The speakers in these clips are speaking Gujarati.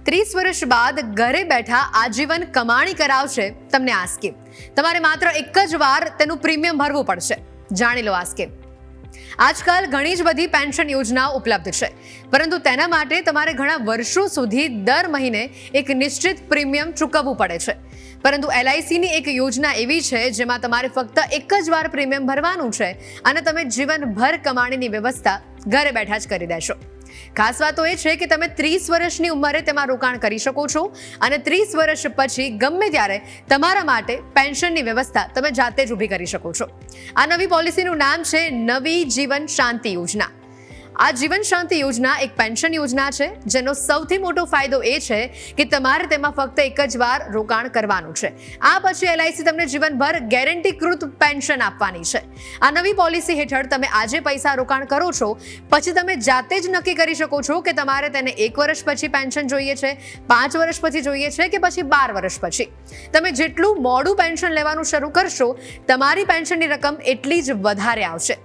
30 વર્ષ બાદ ઘરે બેઠા આજીવન કમાણી કરાવશે તમને આ સ્કીમ. તમારે માત્ર એક જ વાર તેનું પ્રીમિયમ ભરવું પડશે. જાણી લો આ સ્કીમ. આજકાલ ઘણી જ બધી પેન્શન યોજનાઓ ઉપલબ્ધ છે, પરંતુ તેના માટે તમારે ઘણા વર્ષો સુધી દર મહિને એક નિશ્ચિત પ્રીમિયમ ચૂકવવું પડે છે. પરંતુ LICની એક યોજના એવી છે જેમાં તમારે ફક્ત એક જ વાર પ્રીમિયમ ભરવાનું છે અને તમે જીવનભર કમાણીની વ્યવસ્થા ઘરે બેઠા જ કરી દેશો. ખાસ વાત તો એ છે કે તમે 30 વર્ષની ઉંમરે તેમાં રોકાણ કરી શકો છો અને 30 વર્ષ પછી ગમે ત્યારે તમારા માટે પેન્શનની વ્યવસ્થા તમે જાતે જ ઊભી કરી શકો છો. આ નવી પોલિસીનું નામ છે નવી જીવન શાંતિ યોજના. આ જીવન શાંતિ યોજના એક પેન્શન યોજના છે જેનો સૌથી મોટો ફાયદો એ છે કે તમારે તેમાં ફક્ત એક જ વાર રોકાણ કરવાનું છે. આ પછી LIC તમને જીવનભર ગેરંટીકૃત પેન્શન આપવાની છે. આ નવી પોલિસી હેઠળ તમે આજે પૈસા રોકાણ કરો છો, પછી તમે જાતે જ નક્કી કરી શકો છો કે તમારે તેને 1 વર્ષ પછી પેન્શન જોઈએ છે, 5 વર્ષ પછી જોઈએ છે કે પછી 12 વર્ષ પછી. તમે જેટલું મોડું પેન્શન લેવાનું શરૂ કરશો, તમારી પેન્શનની રકમ એટલી જ વધારે આવશે.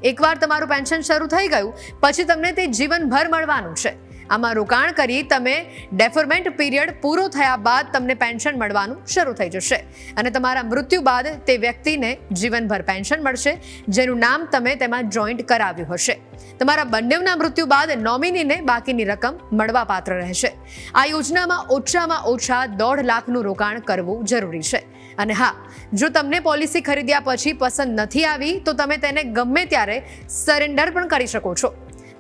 એકવાર તમારું પેન્શન શરૂ થઈ ગયું પછી તમને તે જીવનભર મળવાનું છે. આમાં રોકાણ કરી તમે ડેફરમેન્ટ પીરિયડ પૂરો થયા બાદ તમને પેન્શન મળવાનું શરૂ થઈ જશે અને તમારા મૃત્યુ બાદ તે વ્યક્તિને જીવનભર પેન્શન મળશે જેનું નામ તમે તેમાં જોઈન્ટ કરાવ્યું હશે. તમારા બંનેના મૃત્યુ બાદ નોમિનીને બાકીની રકમ મળવા પાત્ર રહેશે. આ યોજનામાં ઓછામાં ઓછા 1.5 લાખનું રોકાણ કરવું જરૂરી છે. અને હા, જો તમને પોલિસી ખરીદ્યા પછી પસંદ નથી આવી તો તમે તેને ગમે ત્યારે સરેન્ડર પણ કરી શકો છો.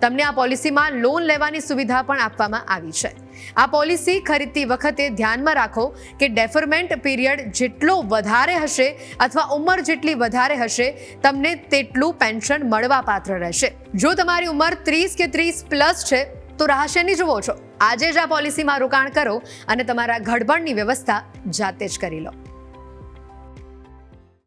તમને આ પોલિસીમાં લોન લેવાની સુવિધા પણ આપવામાં આવી છે. આ પોલિસી ખરીદતી વખતે ધ્યાનમાં રાખો કે ડેફરમેન્ટ પીરિયડ જેટલો વધારે હશે અથવા ઉંમર જેટલી વધારે હશે, તમને તેટલું પેન્શન મળવા પાત્ર રહેશે. જો તમારી ઉંમર 30 કે 30+ છે તો રાહ શેની જુઓ છો? આજે જ આ પોલિસીમાં રોકાણ કરો અને તમારા ઘડપણની વ્યવસ્થા જાતે જ કરી લો.